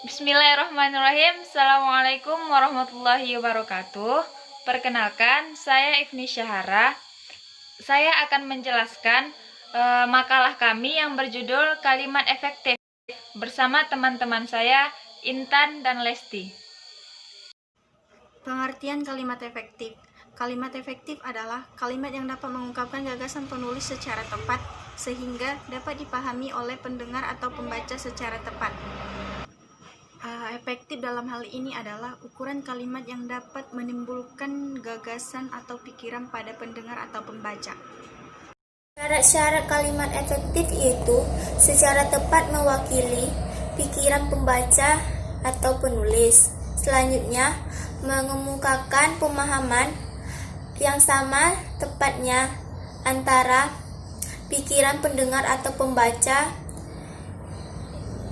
Bismillahirrahmanirrahim. Assalamualaikum warahmatullahi wabarakatuh. Perkenalkan, saya Ifni Syahara. Saya akan menjelaskan makalah kami yang berjudul Kalimat Efektif bersama teman-teman saya, Intan dan Lesti. Pengertian kalimat efektif. Kalimat efektif adalah kalimat yang dapat mengungkapkan gagasan penulis secara tepat sehingga dapat dipahami oleh pendengar atau pembaca secara tepat. Efektif dalam hal ini adalah ukuran kalimat yang dapat menimbulkan gagasan atau pikiran pada pendengar atau pembaca. Syarat-syarat kalimat efektif yaitu secara tepat mewakili pikiran pembaca atau penulis. Selanjutnya, mengemukakan pemahaman yang sama tepatnya antara pikiran pendengar atau pembaca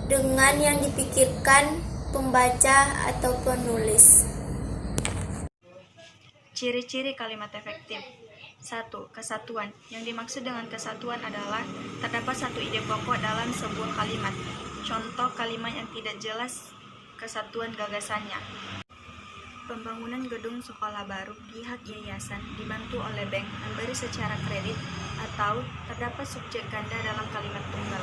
dengan yang dipikirkan pembaca atau penulis. Ciri-ciri kalimat efektif. 1. Kesatuan. Yang dimaksud dengan kesatuan adalah terdapat satu ide pokok dalam sebuah kalimat. Contoh kalimat yang tidak jelas kesatuan gagasannya. Pembangunan gedung sekolah baru, pihak yayasan dibantu oleh bank memberi secara kredit, atau terdapat subjek ganda dalam kalimat tunggal.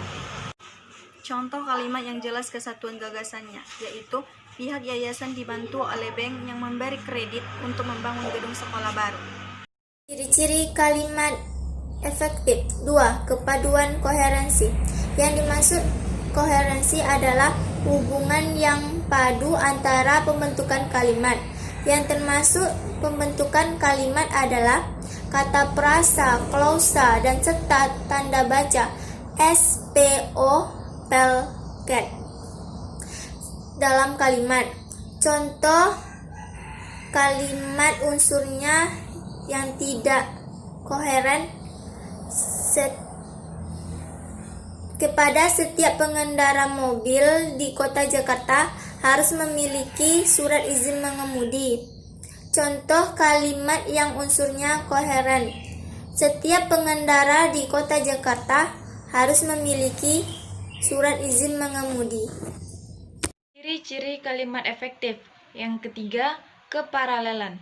Contoh kalimat yang jelas kesatuan gagasannya, yaitu pihak yayasan dibantu oleh bank yang memberi kredit untuk membangun gedung sekolah baru. Ciri-ciri kalimat efektif. 2. Kepaduan koherensi. Yang dimaksud koherensi adalah hubungan yang padu antara pembentukan kalimat. Yang termasuk pembentukan kalimat adalah kata prasa, klausa, dan serta tanda baca SPO pelket dalam kalimat. Contoh kalimat unsurnya yang tidak koheren kepada setiap pengendara mobil di kota Jakarta harus memiliki surat izin mengemudi. Contoh kalimat yang unsurnya koheren. Setiap pengendara di kota Jakarta harus memiliki surat izin mengemudi. Ciri-ciri kalimat efektif. Yang ketiga, keparalelan.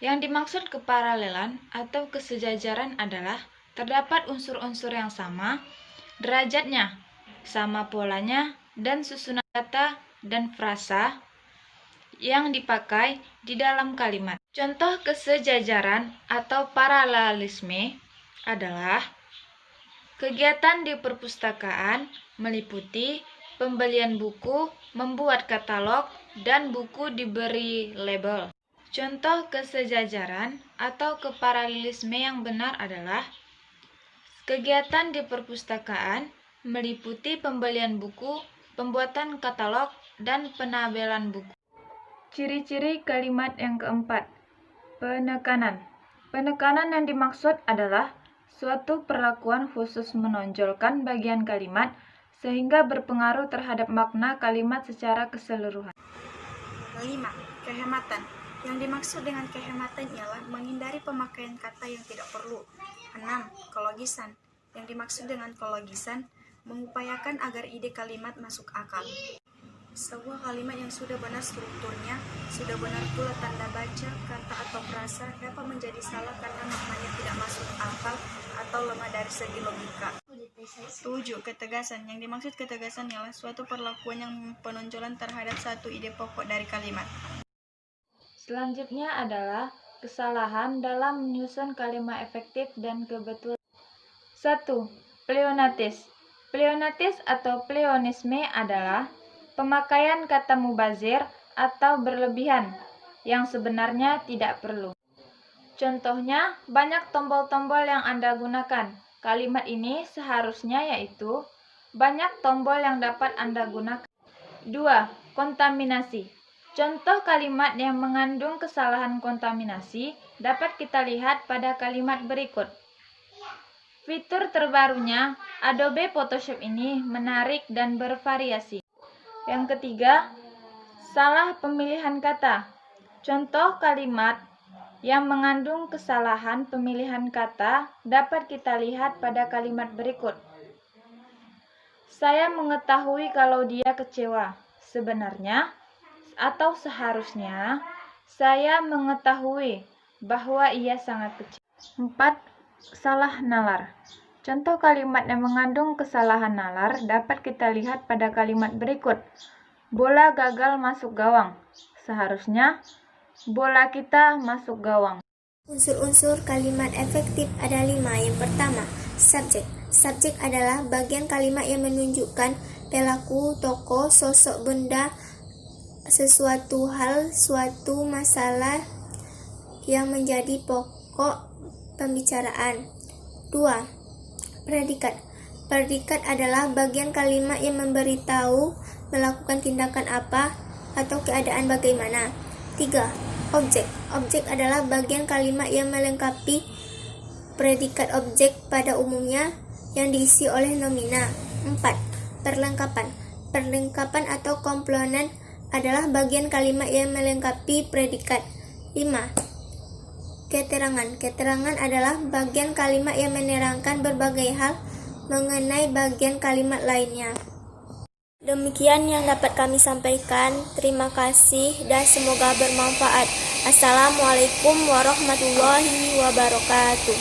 Yang dimaksud keparalelan atau kesejajaran adalah terdapat unsur-unsur yang sama, derajatnya, sama polanya, dan susunan kata dan frasa yang dipakai di dalam kalimat. Contoh kesejajaran atau paralelisme adalah kegiatan di perpustakaan meliputi pembelian buku, membuat katalog, dan buku diberi label. Contoh kesejajaran atau keparalelisme yang benar adalah kegiatan di perpustakaan meliputi pembelian buku, pembuatan katalog, dan penabelan buku. Ciri-ciri kalimat yang keempat. Penekanan. Penekanan yang dimaksud adalah suatu perlakuan khusus menonjolkan bagian kalimat sehingga berpengaruh terhadap makna kalimat secara keseluruhan. 5. Kehematan. Yang dimaksud dengan kehematan ialah menghindari pemakaian kata yang tidak perlu. 6. Kologisan. Yang dimaksud dengan kologisan, mengupayakan agar ide kalimat masuk akal. Sebuah kalimat yang sudah benar strukturnya, sudah benar pula tanda baca, kata atau frasa dapat menjadi salah karena maknanya tidak masuk akal atau lemah dari segi logika. 7. Ketegasan. Yang dimaksud ketegasan ialah suatu perlakuan yang penonjolan terhadap satu ide pokok dari kalimat. Selanjutnya adalah kesalahan dalam menyusun kalimat efektif dan kebetulan. 1. Pleonatis. Pleonatis atau pleonisme adalah pemakaian kata mubazir atau berlebihan yang sebenarnya tidak perlu. Contohnya, banyak tombol-tombol yang Anda gunakan. Kalimat ini seharusnya yaitu banyak tombol yang dapat Anda gunakan. 2. Kontaminasi. Contoh kalimat yang mengandung kesalahan kontaminasi dapat kita lihat pada kalimat berikut. Fitur terbarunya Adobe Photoshop ini menarik dan bervariasi. Yang ketiga, salah pemilihan kata. Contoh kalimat yang mengandung kesalahan pemilihan kata dapat kita lihat pada kalimat berikut. Saya mengetahui kalau dia kecewa. Sebenarnya atau seharusnya saya mengetahui bahwa ia sangat kecil. 4. Salah nalar. Contoh kalimat yang mengandung kesalahan nalar dapat kita lihat pada kalimat berikut. Bola gagal masuk gawang. Seharusnya bola kita masuk gawang. Unsur-unsur kalimat efektif ada 5. Yang pertama, subjek. Subjek adalah bagian kalimat yang menunjukkan perilaku, tokoh, sosok, benda, sesuatu hal, suatu masalah yang menjadi pokok pembicaraan. 2. Predikat. Predikat adalah bagian kalimat yang memberitahu melakukan tindakan apa atau keadaan bagaimana. 3. Objek. Objek adalah bagian kalimat yang melengkapi predikat objek pada umumnya yang diisi oleh nomina. 4. Perlengkapan. Perlengkapan atau komponen adalah bagian kalimat yang melengkapi predikat. 5. Keterangan. Keterangan adalah bagian kalimat yang menerangkan berbagai hal mengenai bagian kalimat lainnya. Demikian yang dapat kami sampaikan. Terima kasih dan semoga bermanfaat. Assalamualaikum warahmatullahi wabarakatuh.